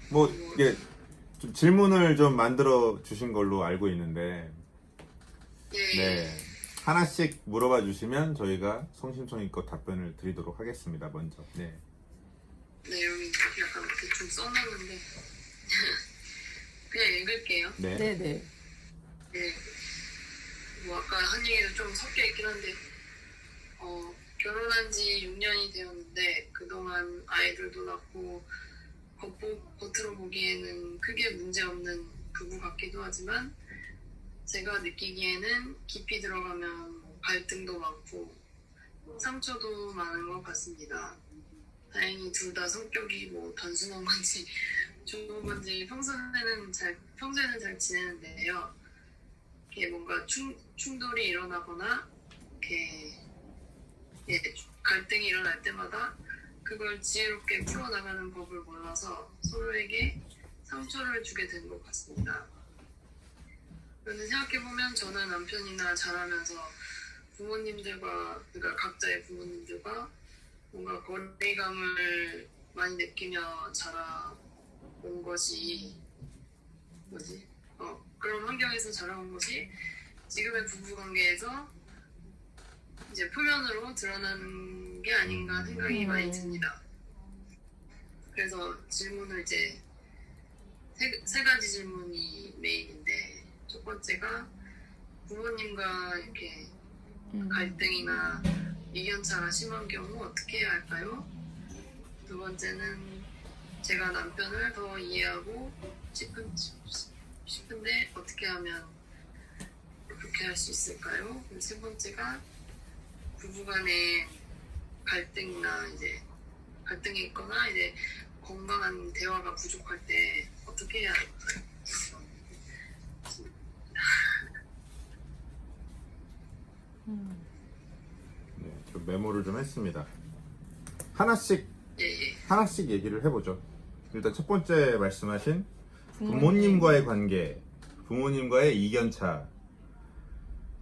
뭐 이게 좀 질문을 좀 만들어 주신 걸로 알고 있는데, 예. 네, 하나씩 물어봐 주시면 저희가 성심성의껏 답변을 드리도록 하겠습니다. 먼저. 네. 네, 여기 약간 대충 써놨는데 그냥 읽을게요. 네. 네네. 네. 뭐 아까 한 얘기도 좀 섞여 있긴 한데 결혼한 지 6년이 되었는데 그동안 아이들도 낳고 겉으로 보기에는 크게 문제없는 부부 같기도 하지만 제가 느끼기에는 깊이 들어가면 갈등도 많고 상처도 많은 것 같습니다. 다행히 둘 다 성격이 뭐 단순한 건지 좋은 건지 평소에는 잘 지내는데요. 이렇게 뭔가 충돌이 일어나거나 이렇게 갈등이 일어날 때마다 그걸 지혜롭게 풀어나가는 법을 몰라서 서로에게 상처를 주게 된 것 같습니다. 그런데 생각해보면 저는 남편이나 자라면서 부모님들과, 그러니까 각자의 부모님들과 뭔가 거리감을 많이 느끼며 자라온 것이 그런 환경에서 자라온 것이 지금의 부부관계에서 이제 표면으로 드러나는 게 아닌가 생각이 많이 듭니다. 그래서 질문을 이제 세 가지 질문이 메인인데, 첫 번째가 부모님과 이렇게 갈등이나 이견차가 심한 경우 어떻게 해야 할까요? 두 번째는 제가 남편을 더 이해하고 싶은데 어떻게 하면 그렇게 할 수 있을까요? 세 번째가 부부간의 갈등이 있거나 이제 건강한 대화가 부족할 때 어떻게 해야 할까요? 네, 좀 메모를 좀 했습니다. 하나씩 예. 하나씩 얘기를 해보죠. 일단 첫 번째 말씀하신 부모님과의 관계, 부모님과의 이견차,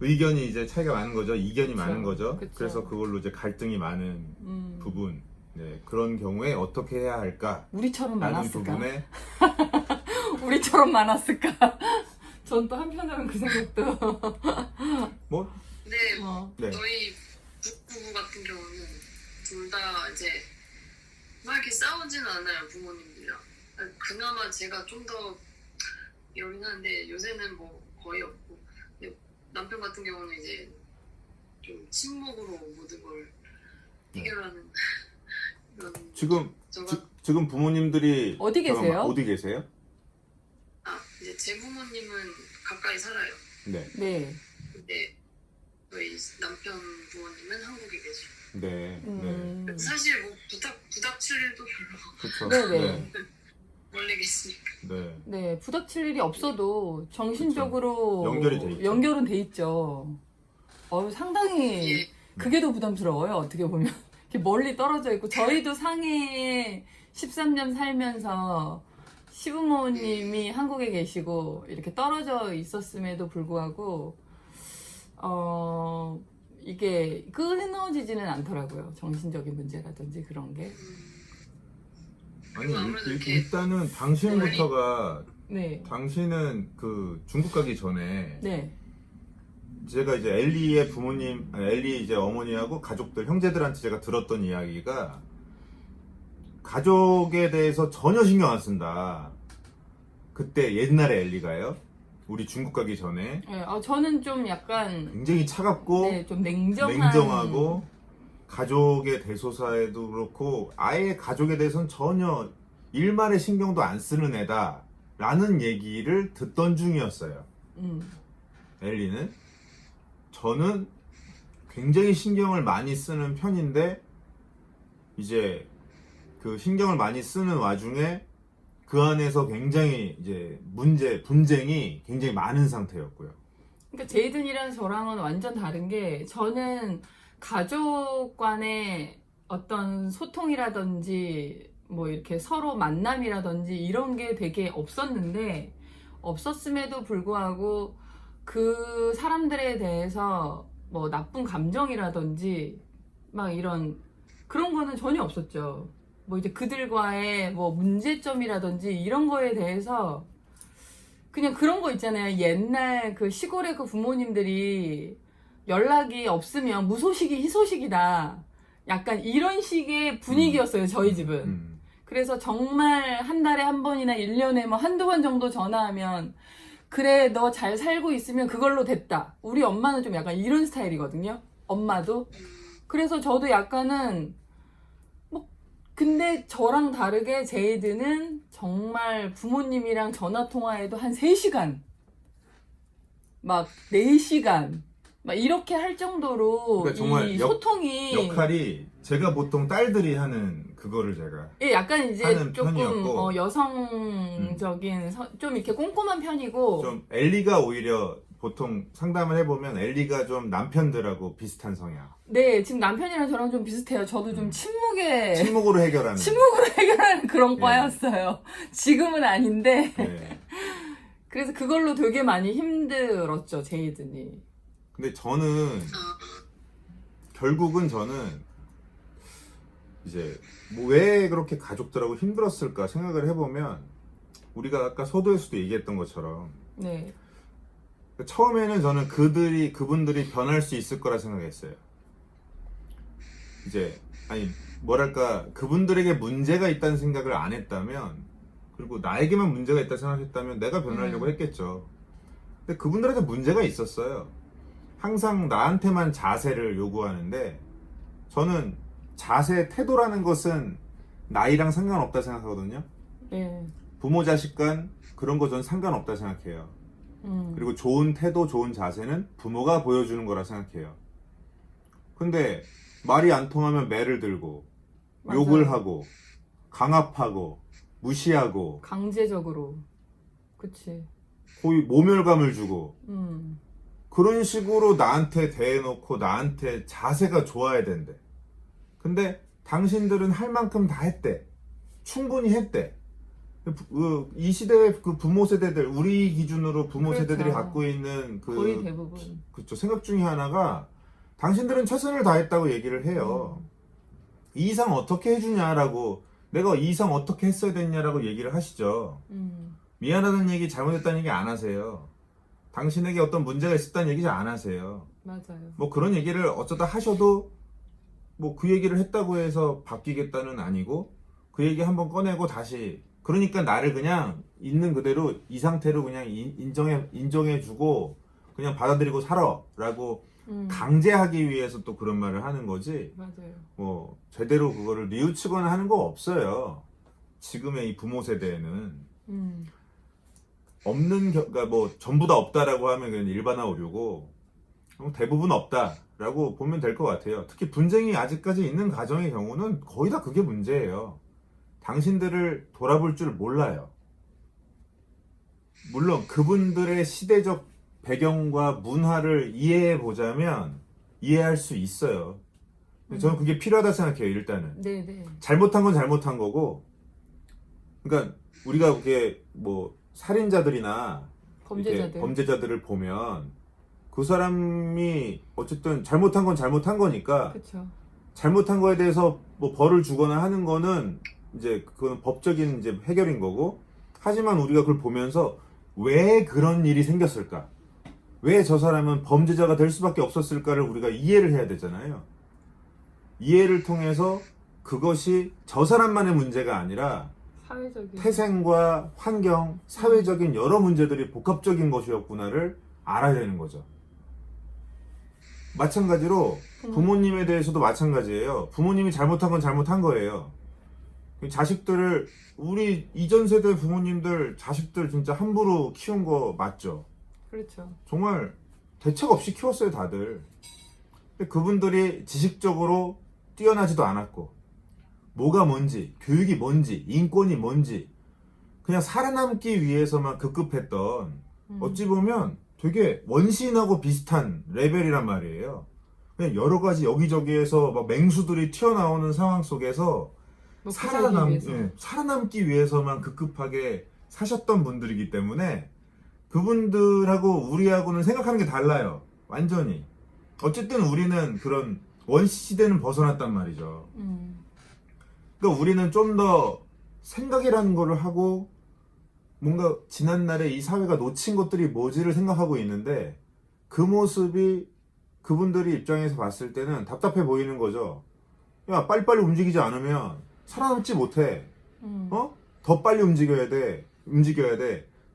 의견이 이제 차이가 많은 거죠. 이견이 많은 거죠. 그쵸. 그래서 그걸로 이제 갈등이 많은 부분. 네, 그런 경우에 어떻게 해야 할까? 우리처럼 라는 많았을까? 부분에 우리처럼 많았을까? 전 또 한편으로는 그 생각도. 근데 네. 저희 부부 같은 경우는 둘 다 이제 막 이렇게 싸우지는 않아요, 부모님들이랑. 그나마 제가 좀 더 이러긴 하는데 요새는 뭐 거의 없고, 근데 남편 같은 경우는 이제 좀 침묵으로 모든 걸 해결하는 그런. 지금 부모님들이 어디 계세요? 어디 계세요? 이제 제 부모님은 가까이 살아요. 네. 네. 근데 저희 남편 부모님은 한국에 계시고. 네. 사실 뭐 부닥칠 일도 별로 그렇죠. 네네. 멀리 계시니까. 네. 네, 부닥칠 일이 없어도 정신적으로 연결이 돼 있죠. 연결은 돼 있죠. 상당히 예. 그게 더 부담스러워요. 어떻게 보면 이렇게 멀리 떨어져 있고, 저희도 상해에 13년 살면서 시부모님이 한국에 계시고 이렇게 떨어져 있었음에도 불구하고 이게 끊어지지는 않더라고요. 정신적인 문제라든지 그런 게. 아니 아무래도 이렇게 일단은 당신부터가 네, 당신은 그 중국 가기 전에 네, 제가 이제 엘리의 부모님, 엘리 이제 어머니하고 가족들, 형제들한테 제가 들었던 이야기가 가족에 대해서 전혀 신경 안 쓴다. 그때 옛날에 엘리가요. 우리 중국 가기 전에 네. 저는 좀 약간 굉장히 차갑고 네, 좀 냉정한. 냉정하고 가족의 대소사에도 그렇고 아예 가족에 대해서는 전혀 일말의 신경도 안 쓰는 애다 라는 얘기를 듣던 중이었어요. 엘리는. 저는 굉장히 신경을 많이 쓰는 편인데 이제 그 신경을 많이 쓰는 와중에 그 안에서 굉장히 이제 분쟁이 굉장히 많은 상태였고요. 그러니까 제이든이랑 저랑은 완전 다른 게, 저는 가족 간의 어떤 소통이라든지 뭐 이렇게 서로 만남이라든지 이런 게 되게 없었는데, 없었음에도 불구하고 그 사람들에 대해서 뭐 나쁜 감정이라든지 막 이런 그런 거는 전혀 없었죠. 뭐 이제 그들과의 뭐 문제점이라든지 이런 거에 대해서 그냥 그런 거 있잖아요. 옛날 그 시골의 그 부모님들이 연락이 없으면 무소식이 희소식이다. 약간 이런 식의 분위기였어요, 저희 집은. 그래서 정말 한 달에 한 번이나 1년에 뭐 한두 번 정도 전화하면 그래, 너 잘 살고 있으면 그걸로 됐다. 우리 엄마는 좀 약간 이런 스타일이거든요. 엄마도. 그래서 저도 약간은 뭐 근데 저랑 다르게 제이드는 정말 부모님이랑 전화 통화해도 한 3시간 막 4시간 막 이렇게 할 정도로 그러니까 정말 이 소통이 역할이 제가 보통 딸들이 하는 그거를 제가 예, 약간 이제 하는 조금 편이었고. 여성적인 좀 이렇게 꼼꼼한 편이고 좀 엘리가 오히려 보통 상담을 해보면 엘리가 좀 남편들하고 비슷한 성향. 네, 지금 남편이랑 저랑 좀 비슷해요. 저도 좀 침묵으로 해결하는. 침묵으로 해결하는 그런 예. 과였어요. 지금은 아닌데. 네. 그래서 그걸로 되게 많이 힘들었죠, 제이든이. 근데 저는 결국은 저는 이제 뭐 왜 그렇게 가족들하고 힘들었을까 생각을 해보면 우리가 아까 서두에서도 얘기했던 것처럼 네. 처음에는 저는 그분들이 변할 수 있을 거라 생각했어요. 이제 아니 뭐랄까 그분들에게 문제가 있다는 생각을 안 했다면, 그리고 나에게만 문제가 있다 생각했다면 내가 변하려고 했겠죠. 근데 그분들한테 문제가 있었어요. 항상 나한테만 자세를 요구하는데, 저는 자세, 태도라는 것은 나이랑 상관없다 생각하거든요. 네. 부모 자식 간 그런 거 전 상관없다 생각해요. 그리고 좋은 태도, 좋은 자세는 부모가 보여주는 거라 생각해요. 근데 말이 안 통하면 매를 들고 맞아요. 욕을 하고 강압하고 무시하고 강제적으로. 그치. 거의 모멸감을 주고 음. 그런 식으로 나한테 대해놓고 나한테 자세가 좋아야 된대. 근데 당신들은 할 만큼 다 했대. 충분히 했대. 이 시대의 그 부모 세대들, 우리 기준으로 부모 그렇죠. 세대들이 갖고 있는 거의 대부분. 그쵸, 생각 중에 하나가 당신들은 최선을 다했다고 얘기를 해요. 이 이상 어떻게 해주냐라고, 내가 이 이상 어떻게 했어야 됐냐라고 얘기를 하시죠. 미안하다는 얘기, 잘못했다는 얘기 안 하세요. 당신에게 어떤 문제가 있었다는 얘기 잘 안 하세요. 맞아요. 뭐 그런 얘기를 어쩌다 하셔도 뭐 그 얘기를 했다고 해서 바뀌겠다는 아니고, 그 얘기 한번 꺼내고 다시, 그러니까 나를 그냥 있는 그대로 이 상태로 그냥 인정해주고 그냥 받아들이고 살아라고 강제하기 위해서 또 그런 말을 하는 거지. 맞아요. 뭐 제대로 그거를 뉘우치거나 하는 거 없어요. 지금의 이 부모 세대에는 그러니까 뭐 전부 다 없다라고 하면 그냥 일반화 오류고 대부분 없다라고 보면 될 것 같아요. 특히 분쟁이 아직까지 있는 가정의 경우는 거의 다 그게 문제예요. 당신들을 돌아볼 줄 몰라요. 물론 그분들의 시대적 배경과 문화를 이해해 보자면 이해할 수 있어요. 근데 저는 그게 필요하다 생각해요. 일단은 네네. 잘못한 건 잘못한 거고, 그러니까 우리가 그게 뭐 살인자들이나 이렇게 범죄자들을 보면 그 사람이 어쨌든 잘못한 건 잘못한 거니까, 그쵸. 잘못한 거에 대해서 뭐 벌을 주거나 하는 거는 이제 그건 법적인 이제 해결인 거고, 하지만 우리가 그걸 보면서 왜 그런 일이 생겼을까? 왜 저 사람은 범죄자가 될 수밖에 없었을까를 우리가 이해를 해야 되잖아요. 이해를 통해서 그것이 저 사람만의 문제가 아니라 사회적인. 태생과 환경, 사회적인 여러 문제들이 복합적인 것이었구나를 알아야 되는 거죠. 마찬가지로 부모님에 대해서도 마찬가지예요. 부모님이 잘못한 건 잘못한 거예요. 자식들을, 우리 이전 세대 부모님들 자식들 진짜 함부로 키운 거 맞죠? 그렇죠. 정말 대책 없이 키웠어요, 다들. 근데 그분들이 지식적으로 뛰어나지도 않았고, 뭐가 뭔지, 교육이 뭔지, 인권이 뭔지, 그냥 살아남기 위해서만 급급했던, 어찌 보면 되게 원시인하고 비슷한 레벨이란 말이에요. 그냥 여러 가지 여기저기에서 막 맹수들이 튀어나오는 상황 속에서 살아남기 위해서만 급급하게 사셨던 분들이기 때문에 그분들하고 우리하고는 생각하는 게 달라요. 완전히. 어쨌든 우리는 그런 원시 시대는 벗어났단 말이죠. 그러니까 우리는 좀 더 생각이라는 거를 하고 뭔가 지난날에 이 사회가 놓친 것들이 뭐지를 생각하고 있는데 그 모습이 그분들이 입장에서 봤을 때는 답답해 보이는 거죠. 야, 빨리빨리 움직이지 않으면 살아남지 못해. 어? 더 빨리 움직여야 돼.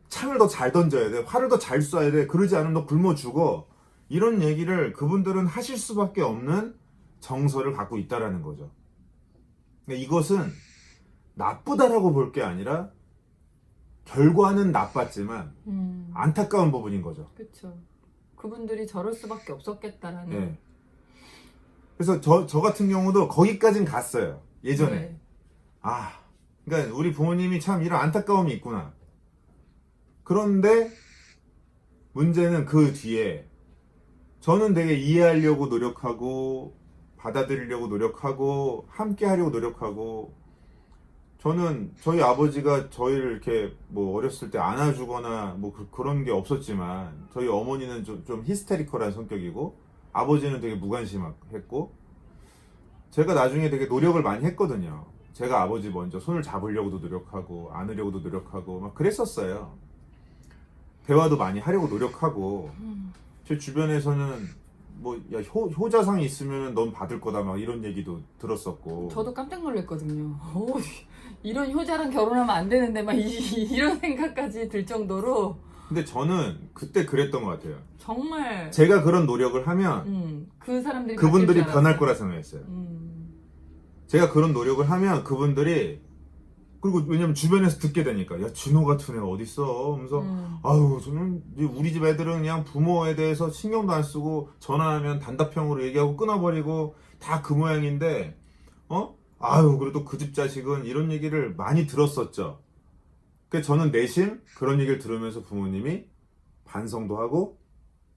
창을 더 잘 던져야 돼. 활을 더 잘 쏴야 돼. 그러지 않으면 너 굶어 죽어. 이런 얘기를 그분들은 하실 수밖에 없는 정서를 갖고 있다라는 거죠. 근데 이것은 나쁘다라고 볼 게 아니라 결과는 나빴지만 안타까운 부분인 거죠. 그렇죠. 그분들이 저럴 수밖에 없었겠다라는. 네. 그래서 저 같은 경우도 거기까진 갔어요. 예전에. 네. 그러니까 우리 부모님이 참 이런 안타까움이 있구나. 그런데 문제는 그 뒤에 저는 되게 이해하려고 노력하고 받아들이려고 노력하고 함께 하려고 노력하고 저는 저희 아버지가 저희를 이렇게 뭐 어렸을 때 안아주거나 뭐 그런 게 없었지만 저희 어머니는 좀 히스테리컬한 성격이고 아버지는 되게 무관심했고 제가 나중에 되게 노력을 많이 했거든요. 제가 아버지 먼저 손을 잡으려고도 노력하고 안으려고도 노력하고 막 그랬었어요. 대화도 많이 하려고 노력하고 제 주변에서는 뭐 야, 효자상이 있으면 넌 받을 거다 막 이런 얘기도 들었었고 저도 깜짝 놀랐거든요. 오, 이런 효자랑 결혼하면 안 되는데 막 이런 생각까지 들 정도로. 근데 저는 그때 그랬던 것 같아요. 정말 제가 그런 노력을 하면 그 사람들이 그분들이 바뀔 줄 변할 알았어요. 거라 생각했어요. 제가 그런 노력을 하면 그분들이 그리고 왜냐면 주변에서 듣게 되니까 야 진호 같은 애가 어딨어 하면서 아유 저는 우리 집 애들은 그냥 부모에 대해서 신경도 안 쓰고 전화하면 단답형으로 얘기하고 끊어버리고 다 그 모양인데 아유 그래도 그 집 자식은 이런 얘기를 많이 들었었죠. 그래서 저는 내심 그런 얘기를 들으면서 부모님이 반성도 하고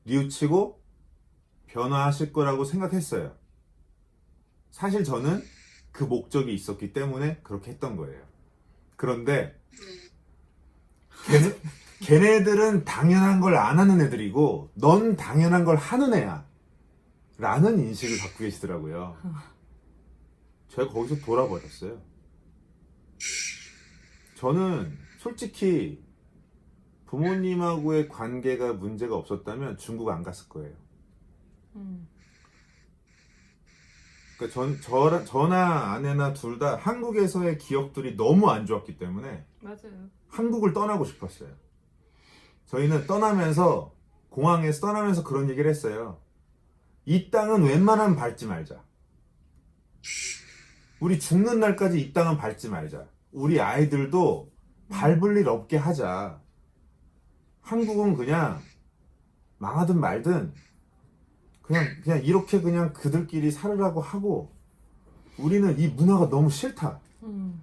뉘우치고 변화하실 거라고 생각했어요. 사실 저는 그 목적이 있었기 때문에 그렇게 했던 거예요. 그런데 걔네들은 당연한 걸 안 하는 애들이고 넌 당연한 걸 하는 애야 라는 인식을 갖고 계시더라고요. 제가 거기서 돌아버렸어요. 저는 솔직히 부모님하고의 관계가 문제가 없었다면 중국 안 갔을 거예요. 그러니까 저나 아내나 둘 다 한국에서의 기억들이 너무 안 좋았기 때문에 맞아요. 한국을 떠나고 싶었어요. 저희는 떠나면서 공항에서 떠나면서 그런 얘기를 했어요. 이 땅은 웬만하면 밟지 말자. 우리 죽는 날까지 이 땅은 밟지 말자. 우리 아이들도 밟을 일 없게 하자. 한국은 그냥 망하든 말든 그냥 이렇게 그냥 그들끼리 살으라고 하고 우리는 이 문화가 너무 싫다.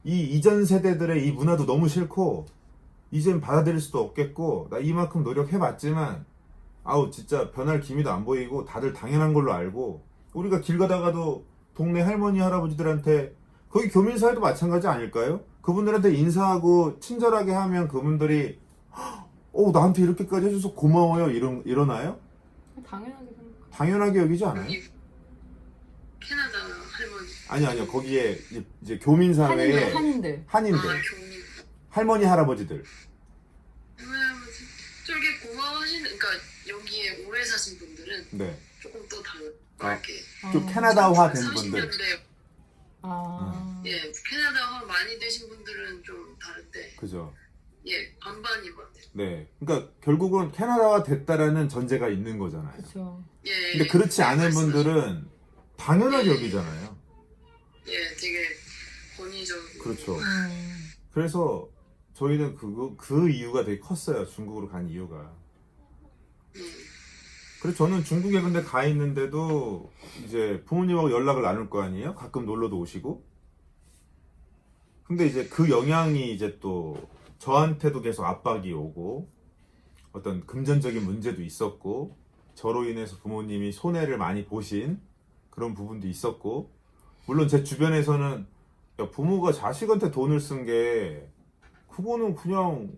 이 이전 세대들의 이 문화도 너무 싫고 이젠 받아들일 수도 없겠고 나 이만큼 노력해봤지만 아우 진짜 변할 기미도 안 보이고 다들 당연한 걸로 알고 우리가 길 가다가도 동네 할머니 할아버지들한테 거기 교민사회도 마찬가지 아닐까요? 그분들한테 인사하고 친절하게 하면 그분들이 나한테 이렇게까지 해줘서 고마워요 이러나요? 당연하게 생각해요. 당연하게 여기지 않아요? 여기 캐나다 할머니. 아니요 거기에 이제 교민사회에 한인들. 한인들 교민. 할머니 할아버지들 할아버지. 저렇게 고마워하시는, 그러니까 여기에 오래 사신 분들은 네. 조금 또 다르게. 좀 캐나다화 된 분들 30년대 예, 캐나다화 많이 되신 분들은 좀 다른데, 그죠. 예, 반반인 것 같아요. 네, 그러니까 결국은 캐나다화 됐다라는 전제가 있는 거잖아요. 그렇죠. 예. 근데 그렇지 않은 말씀하신- 분들은 당연하게 여기잖아요. 예, 되게 권위적이고. 그렇죠. 그래서 저희는 그 이유가 되게 컸어요. 중국으로 간 이유가. 그래서 저는 중국에 근데 가 있는데도 이제 부모님하고 연락을 나눌 거 아니에요? 가끔 놀러도 오시고. 근데 이제 그 영향이 이제 또 저한테도 계속 압박이 오고 어떤 금전적인 문제도 있었고 저로 인해서 부모님이 손해를 많이 보신 그런 부분도 있었고 물론 제 주변에서는 야, 부모가 자식한테 돈을 쓴 게 그거는 그냥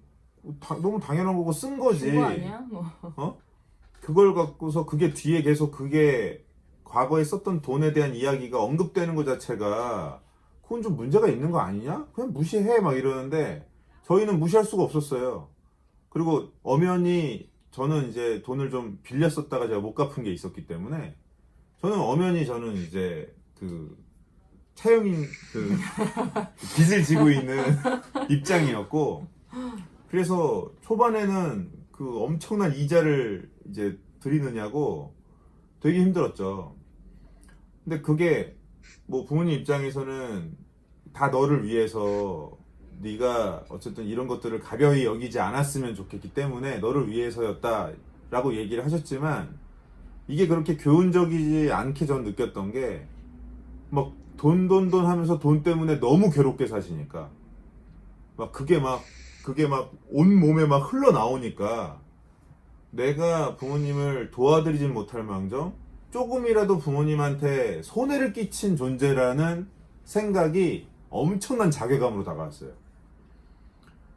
너무 당연한 거고 쓴 거지. 그거 아니야? 뭐. 그걸 갖고서 그게 뒤에 계속 그게 과거에 썼던 돈에 대한 이야기가 언급되는 것 자체가 그건 좀 문제가 있는 거 아니냐? 그냥 무시해 막 이러는데 저희는 무시할 수가 없었어요. 그리고 엄연히 저는 이제 돈을 좀 빌렸었다가 제가 못 갚은 게 있었기 때문에 저는 이제 그 차영인 그 빚을 지고 있는 입장이었고, 그래서 초반에는 그 엄청난 이자를 이제 드리느냐고 되게 힘들었죠. 근데 그게 뭐 부모님 입장에서는 다 너를 위해서 네가 어쨌든 이런 것들을 가벼이 여기지 않았으면 좋겠기 때문에 너를 위해서였다라고 얘기를 하셨지만, 이게 그렇게 교훈적이지 않게 전 느꼈던 게 막 돈 하면서 돈 때문에 너무 괴롭게 사시니까 막 그게 막 온몸에 막 흘러나오니까 내가 부모님을 도와드리진 못할 망정 조금이라도 부모님한테 손해를 끼친 존재라는 생각이 엄청난 자괴감으로 다가왔어요.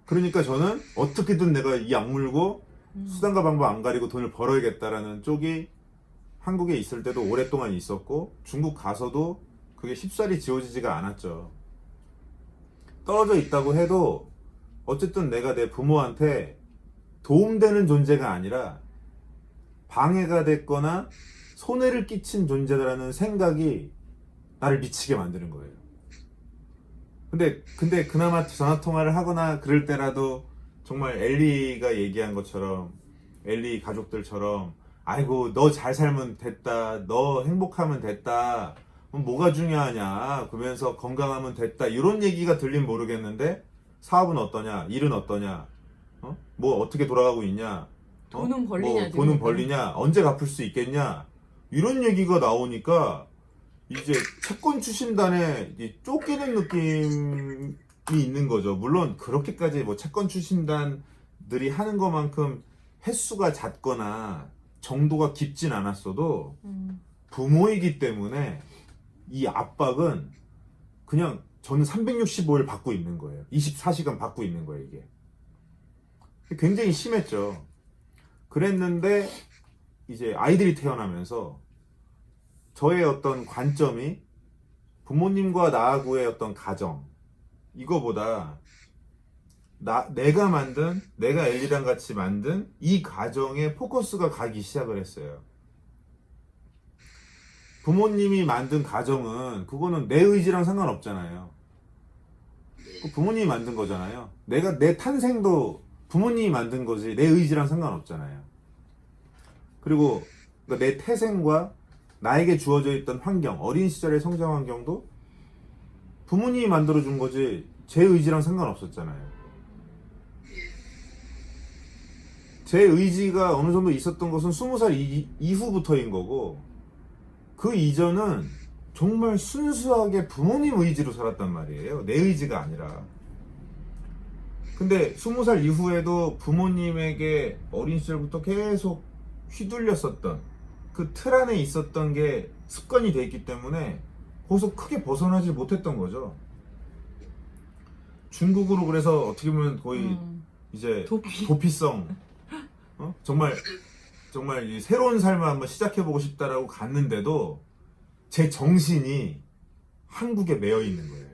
그러니까 저는 어떻게든 내가 이 악물고 수단과 방법 안 가리고 돈을 벌어야겠다라는 쪽이 한국에 있을 때도 오랫동안 있었고, 중국 가서도 그게 쉽사리 지워지지가 않았죠. 떨어져 있다고 해도 어쨌든 내가 내 부모한테 도움되는 존재가 아니라 방해가 됐거나 손해를 끼친 존재다라는 생각이 나를 미치게 만드는 거예요. 근데 그나마 전화통화를 하거나 그럴 때라도 정말 엘리가 얘기한 것처럼, 엘리 가족들처럼 아이고 너 잘 살면 됐다, 너 행복하면 됐다, 뭐가 중요하냐, 그러면서 건강하면 됐다, 이런 얘기가 들리면 모르겠는데 사업은 어떠냐, 일은 어떠냐, 뭐 어떻게 돌아가고 있냐, 돈은 벌리냐, 뭐 돈은 벌리냐, 언제 갚을 수 있겠냐, 이런 얘기가 나오니까 이제 채권 추심단에 쫓기는 느낌이 있는 거죠. 물론 그렇게까지 뭐 채권 추심단들이 하는 것만큼 횟수가 잦거나 정도가 깊진 않았어도 부모이기 때문에 이 압박은 그냥 저는 365일 받고 있는 거예요. 24시간 받고 있는 거예요, 이게. 굉장히 심했죠. 그랬는데 이제 아이들이 태어나면서 저의 어떤 관점이 부모님과 나하고의 어떤 가정, 이거보다 내가 엘리랑 같이 만든 이 가정에 포커스가 가기 시작을 했어요. 부모님이 만든 가정은 그거는 내 의지랑 상관없잖아요. 부모님이 만든 거잖아요. 내 탄생도 부모님이 만든 거지 내 의지랑 상관없잖아요. 그리고 내 태생과 나에게 주어져 있던 환경, 어린 시절의 성장 환경도 부모님이 만들어준 거지 제 의지랑 상관없었잖아요. 제 의지가 어느 정도 있었던 것은 20살 이후부터인 거고, 그 이전은 정말 순수하게 부모님 의지로 살았단 말이에요. 내 의지가 아니라. 근데 20살 이후에도 부모님에게 어린 시절부터 계속 휘둘렸었던 그 틀 안에 있었던 게 습관이 돼 있기 때문에 거기서 크게 벗어나지 못했던 거죠. 중국으로 그래서 어떻게 보면 거의 이제 도피성, 정말 이 새로운 삶을 한번 시작해보고 싶다라고 갔는데도 제 정신이 한국에 매여 있는 거예요.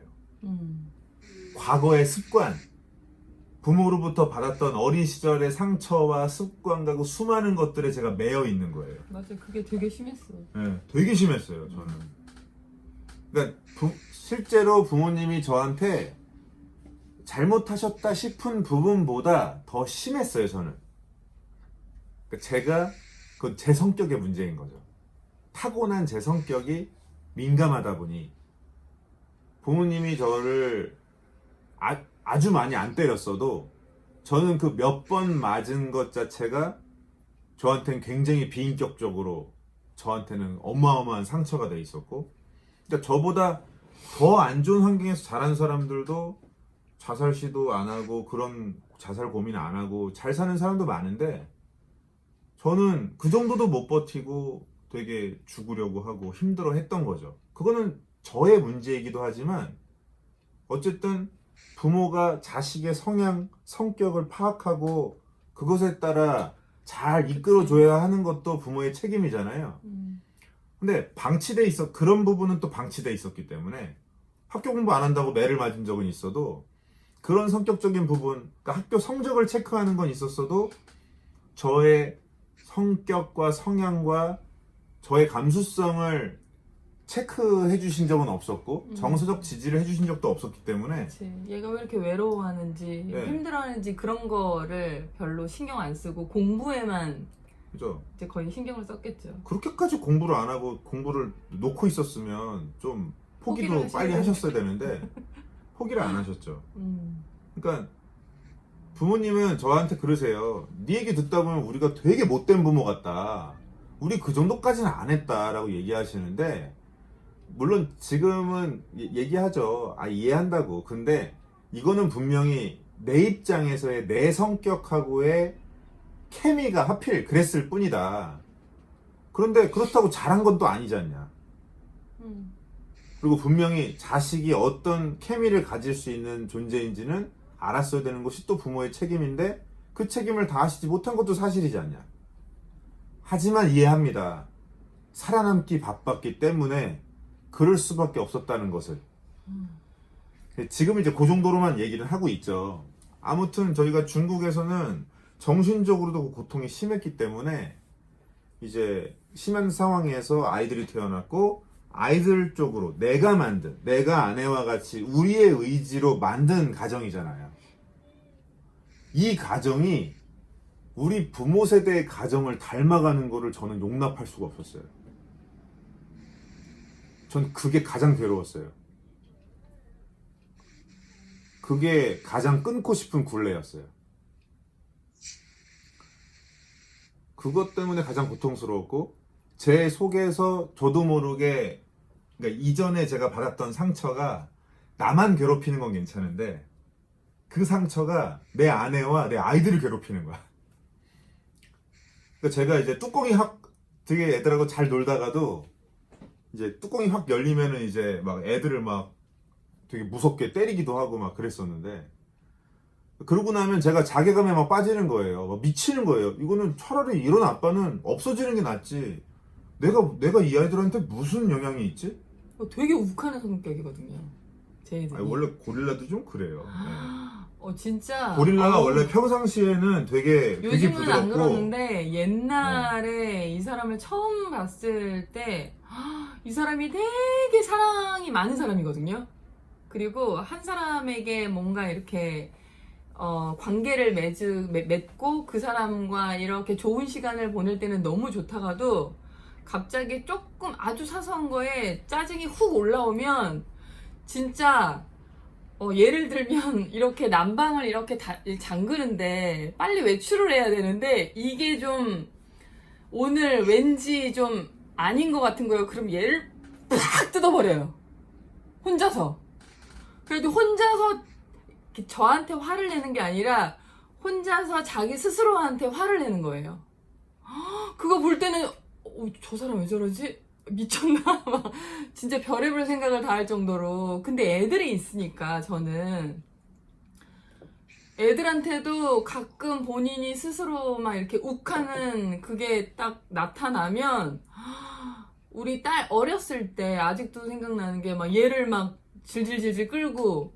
과거의 습관, 부모로부터 받았던 어린 시절의 상처와 습관과 그 수많은 것들에 제가 매여 있는 거예요. 맞아, 그게 되게 심했어. 네, 되게 심했어요, 저는. 그러니까 실제로 부모님이 저한테 잘못하셨다 싶은 부분보다 더 심했어요, 저는. 그러니까 그 제 성격의 문제인 거죠. 타고난 제 성격이 민감하다 보니 부모님이 저를 아주 많이 안 때렸어도 저는 그 몇 번 맞은 것 자체가 저한테는 굉장히 비인격적으로 저한테는 어마어마한 상처가 돼 있었고, 그러니까 저보다 더 안 좋은 환경에서 자란 사람들도 자살 시도 안 하고 그런 자살 고민 안 하고 잘 사는 사람도 많은데 저는 그 정도도 못 버티고 되게 죽으려고 하고 힘들어 했던 거죠. 그거는 저의 문제이기도 하지만 어쨌든 부모가 자식의 성향, 성격을 파악하고 그것에 따라 잘 이끌어줘야 하는 것도 부모의 책임이잖아요. 근데 그런 부분은 또 방치돼 있었기 때문에 학교 공부 안 한다고 매를 맞은 적은 있어도 그런 성격적인 부분, 그러니까 학교 성적을 체크하는 건 있었어도 저의 성격과 성향과 저의 감수성을 체크해 주신 적은 없었고 정서적 지지를 해 주신 적도 없었기 때문에 그치. 얘가 왜 이렇게 외로워하는지 네. 힘들어하는지 그런 거를 별로 신경 안 쓰고 공부에만 그죠? 이제 거의 신경을 썼겠죠. 그렇게까지 공부를 안 하고 공부를 놓고 있었으면 좀 포기도 포기를 빨리 하셔야 하셨어야 되는데 포기를 안 하셨죠. 음. 그러니까 부모님은 저한테 그러세요. 네 얘기 듣다 보면 우리가 되게 못된 부모 같다. 우리 그 정도까지는 안 했다라고 얘기하시는데 물론 지금은 얘기하죠. 아, 이해한다고. 근데 이거는 분명히 내 입장에서의 내 성격하고의 케미가 하필 그랬을 뿐이다. 그런데 그렇다고 잘한 건 또 아니지 않냐. 그리고 분명히 자식이 어떤 케미를 가질 수 있는 존재인지는 알았어야 되는 것이 또 부모의 책임인데 그 책임을 다하시지 못한 것도 사실이지 않냐. 하지만 이해합니다. 살아남기 바빴기 때문에 그럴 수밖에 없었다는 것을. 지금 이제 그 정도로만 얘기를 하고 있죠. 아무튼 저희가 중국에서는 정신적으로도 그 고통이 심했기 때문에 이제 심한 상황에서 아이들이 태어났고 아이들 쪽으로 내가 만든, 내가 아내와 같이 우리의 의지로 만든 가정이잖아요. 이 가정이 우리 부모 세대의 가정을 닮아가는 거를 저는 용납할 수가 없었어요. 전 그게 가장 괴로웠어요. 그게 가장 끊고 싶은 굴레였어요. 그것 때문에 가장 고통스러웠고 제 속에서 저도 모르게 그러니까 이전에 제가 받았던 상처가 나만 괴롭히는 건 괜찮은데 그 상처가 내 아내와 내 아이들을 괴롭히는 거야. 그러니까 제가 이제 뚜껑이 확 되게 애들하고 잘 놀다가도 이제 뚜껑이 확 열리면은 이제 막 애들을 막 되게 무섭게 때리기도 하고 막 그랬었는데 그러고 나면 제가 자괴감에 막 빠지는 거예요. 막 미치는 거예요. 이거는 차라리 이런 아빠는 없어지는 게 낫지. 내가 이 아이들한테 무슨 영향이 있지? 되게 욱하는 성격이거든요. 제 애들이. 아니, 원래 고릴라도 좀 그래요. 네. 진짜. 고릴라가 원래 평상시에는 되게 요즘은 안 부드럽고 그러는데 옛날에 이 사람을 처음 봤을 때 이 사람이 되게 사랑이 많은 사람이거든요. 그리고 한 사람에게 뭔가 이렇게 관계를 맺고 그 사람과 이렇게 좋은 시간을 보낼 때는 너무 좋다가도 갑자기 조금 아주 사소한 거에 짜증이 훅 올라오면 진짜 예를 들면 이렇게 난방을 이렇게 잠그는데 빨리 외출을 해야 되는데 이게 좀 오늘 왠지 좀 아닌 것 같은 거예요. 그럼 얘를 팍 뜯어버려요. 혼자서. 그래도 혼자서 저한테 화를 내는 게 아니라 혼자서 자기 스스로한테 화를 내는 거예요. 그거 볼 때는 저 사람 왜 저러지? 미쳤나? 막 진짜 별의별 생각을 다 할 정도로. 근데 애들이 있으니까 저는 애들한테도 가끔 본인이 스스로 막 이렇게 욱하는 그게 딱 나타나면 우리 딸 어렸을 때 아직도 생각나는 게 막 얘를 막 질질질질 끌고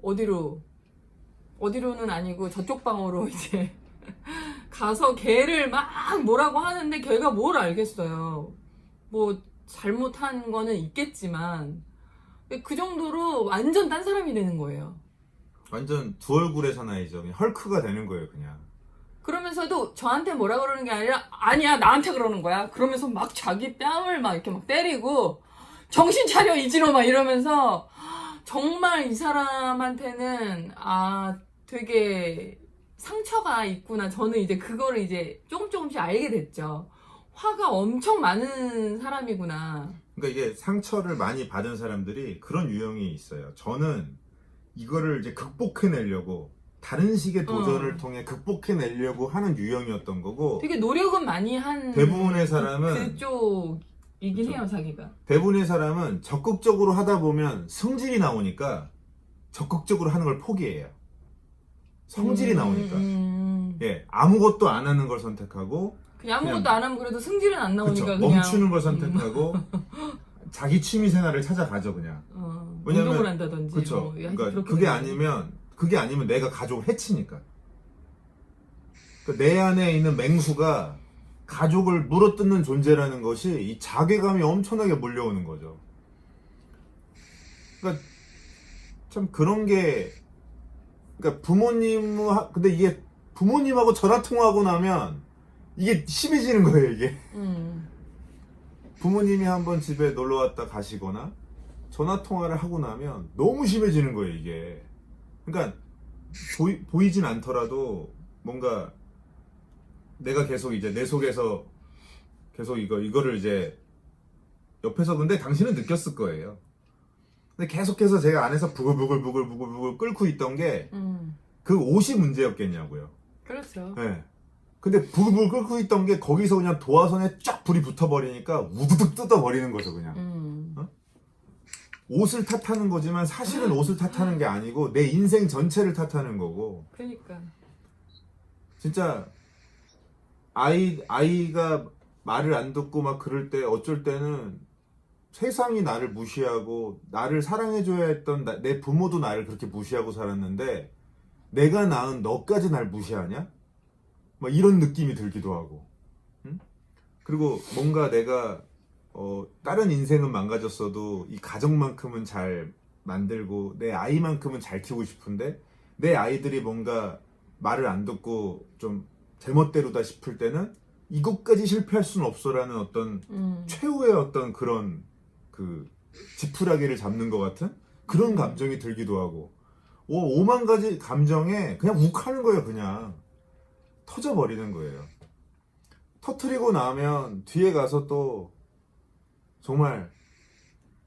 어디로는 아니고 저쪽 방으로 이제 가서 걔를 막 뭐라고 하는데 걔가 뭘 알겠어요. 뭐 잘못한 거는 있겠지만 그 정도로 완전 딴 사람이 되는 거예요. 완전 두 얼굴의 사나이죠. 그냥 헐크가 되는 거예요, 그냥. 그러면서도 저한테 뭐라 그러는 게 아니라 아니야 나한테 그러는 거야. 그러면서 막 자기 뺨을 막 이렇게 막 때리고 정신 차려 이진호 막 이러면서 정말 이 사람한테는 되게 상처가 있구나. 저는 이제 그거를 이제 조금씩 알게 됐죠. 화가 엄청 많은 사람이구나. 그러니까 이게 상처를 많이 받은 사람들이 그런 유형이 있어요. 저는 이거를 이제 극복해내려고 다른 식의 도전을 통해 극복해내려고 하는 유형이었던 거고 되게 노력은 많이 한 대부분의 사람은 그쪽이긴 그쵸. 해요, 자기가. 대부분의 사람은 적극적으로 하다 보면 성질이 나오니까 적극적으로 하는 걸 포기해요. 성질이 나오니까. 예, 아무것도 안 하는 걸 선택하고 그냥 아무것도 그냥- 안 하면 그래도 승질은 안 나오니까 그쵸, 그냥 멈추는 걸 선택하고 자기 취미 생활을 찾아가죠, 그냥. 운동을 한다든지 그쵸. 뭐, 그러니까 그렇게 그게 아니면 내가 가족을 해치니까. 그러니까 내 안에 있는 맹수가 가족을 물어뜯는 존재라는 것이 이 자괴감이 엄청나게 몰려오는 거죠. 그러니까 참 그런 게, 그러니까 근데 이게 부모님하고 전화 통화하고 나면 이게 심해지는 거예요, 이게. 부모님이 한번 집에 놀러 왔다 가시거나 전화 통화를 하고 나면 너무 심해지는 거예요, 이게. 그러니까 보이진 않더라도 뭔가 내가 계속 이제 내 속에서 계속 이거를 이제 옆에서, 근데 당신은 느꼈을 거예요. 근데 계속해서 제가 안에서 부글부글 끓고 있던 게 그 옷이 문제였겠냐고요. 그렇죠. 네. 근데 부글부글 끓고 있던 게 거기서 그냥 도화선에 쫙 불이 붙어버리니까 우두둑 뜯어버리는 거죠, 그냥. 옷을 탓하는 거지만 사실은 옷을 탓하는 게 아니고 내 인생 전체를 탓하는 거고. 그러니까 진짜 아이가 말을 안 듣고 막 그럴 때 어쩔 때는 세상이 나를 무시하고 나를 사랑해줘야 했던 내 부모도 나를 그렇게 무시하고 살았는데 내가 낳은 너까지 날 무시하냐? 막 이런 느낌이 들기도 하고. 응? 그리고 뭔가 내가 다른 인생은 망가졌어도 이 가정만큼은 잘 만들고 내 아이만큼은 잘 키우고 싶은데 내 아이들이 뭔가 말을 안 듣고 좀 제멋대로다 싶을 때는 이것까지 실패할 수는 없어라는 어떤 최후의 어떤 그런 그 지푸라기를 잡는 것 같은 그런 감정이 들기도 하고, 오만 가지 감정에 그냥 욱하는 거예요. 그냥 터져버리는 거예요. 터트리고 나면 뒤에 가서 또 정말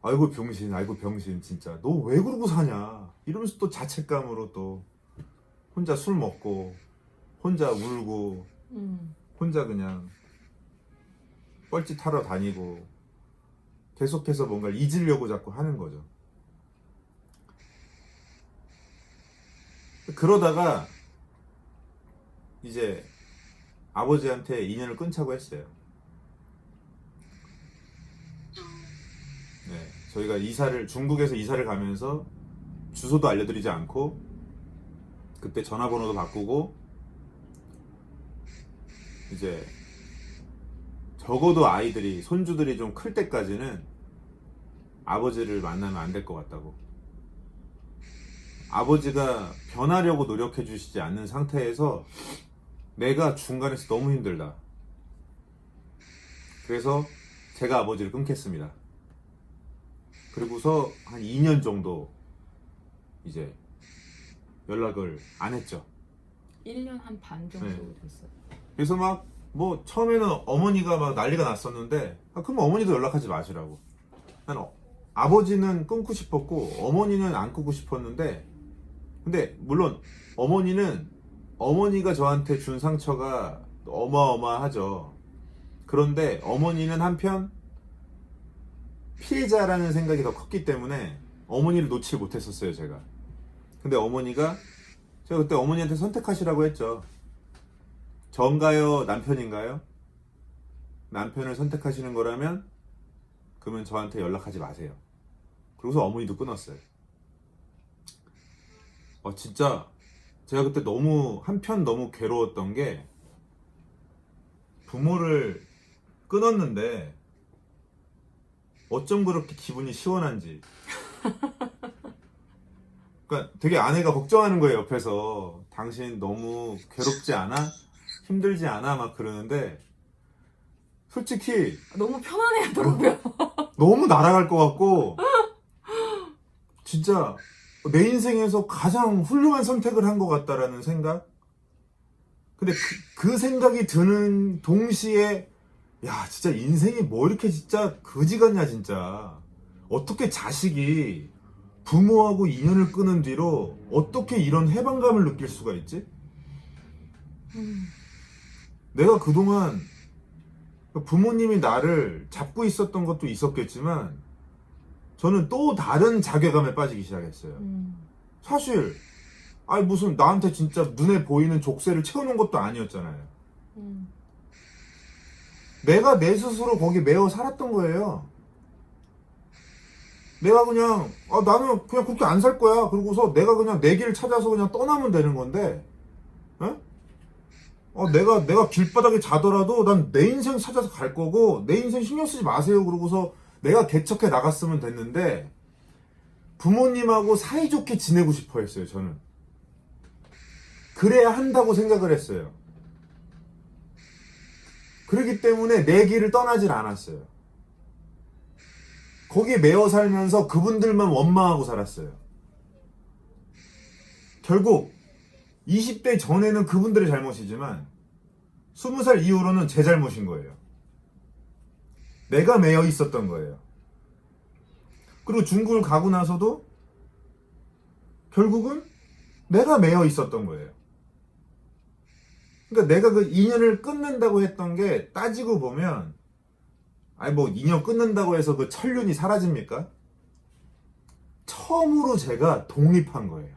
아이고 병신 진짜 너 왜 그러고 사냐 이러면서 또 자책감으로 또 혼자 술 먹고 혼자 울고 혼자 그냥 뻘짓하러 다니고 계속해서 뭔가를 잊으려고 자꾸 하는 거죠. 그러다가 이제 아버지한테 인연을 끊자고 했어요. 네, 저희가 중국에서 이사를 가면서 주소도 알려드리지 않고 그때 전화번호도 바꾸고 이제 적어도 손주들이 좀 클 때까지는 아버지를 만나면 안 될 것 같다고. 아버지가 변하려고 노력해 주시지 않는 상태에서 내가 중간에서 너무 힘들다. 그래서 제가 아버지를 끊겠습니다. 그리고서 한 2년 정도 이제 연락을 안 했죠. 1년 한 반 정도 네. 됐어요. 그래서 막 처음에는 어머니가 막 난리가 났었는데 그럼 어머니도 연락하지 마시라고. 난 아버지는 끊고 싶었고 어머니는 안 끊고 싶었는데, 근데 물론 어머니가 저한테 준 상처가 어마어마하죠. 그런데 어머니는 한편 피해자라는 생각이 더 컸기 때문에 어머니를 놓지 못했었어요, 제가. 근데 제가 그때 어머니한테 선택하시라고 했죠. 전가요, 남편인가요? 남편을 선택하시는 거라면 그러면 저한테 연락하지 마세요. 그러고서 어머니도 끊었어요. 진짜 제가 그때 한편 너무 괴로웠던 게 부모를 끊었는데 어쩜 그렇게 기분이 시원한지. 그러니까 되게 아내가 걱정하는 거예요, 옆에서. 당신 너무 괴롭지 않아? 힘들지 않아? 막 그러는데 솔직히 너무 편안해 하더라고요. 너무 날아갈 것 같고 진짜 내 인생에서 가장 훌륭한 선택을 한 것 같다라는 생각? 근데 그 생각이 드는 동시에 야, 진짜 인생이 뭐 이렇게 진짜 거지 같냐, 진짜. 어떻게 자식이 부모하고 인연을 끊은 뒤로 어떻게 이런 해방감을 느낄 수가 있지? 내가 그동안 부모님이 나를 잡고 있었던 것도 있었겠지만 저는 또 다른 자괴감에 빠지기 시작했어요. 사실 무슨 나한테 진짜 눈에 보이는 족쇄를 채워놓은 것도 아니었잖아요. 내가 내 스스로 거기 매어 살았던 거예요. 내가 그냥 나는 그냥 그렇게 안 살 거야. 그러고서 내가 그냥 내 길 찾아서 그냥 떠나면 되는 건데, 에? 내가 길바닥에 자더라도 난 내 인생 찾아서 갈 거고 내 인생 신경 쓰지 마세요. 그러고서 내가 개척해 나갔으면 됐는데 부모님하고 사이좋게 지내고 싶어 했어요. 저는 그래야 한다고 생각을 했어요. 그렇기 때문에 내 길을 떠나질 않았어요. 거기에 매여 살면서 그분들만 원망하고 살았어요. 결국 20대 전에는 그분들의 잘못이지만 20살 이후로는 제 잘못인 거예요. 내가 매여 있었던 거예요. 그리고 중국을 가고 나서도 결국은 내가 매여 있었던 거예요. 그러니까 내가 그 인연을 끊는다고 했던 게 따지고 보면 뭐 인연 끊는다고 해서 그 천륜이 사라집니까? 처음으로 제가 독립한 거예요.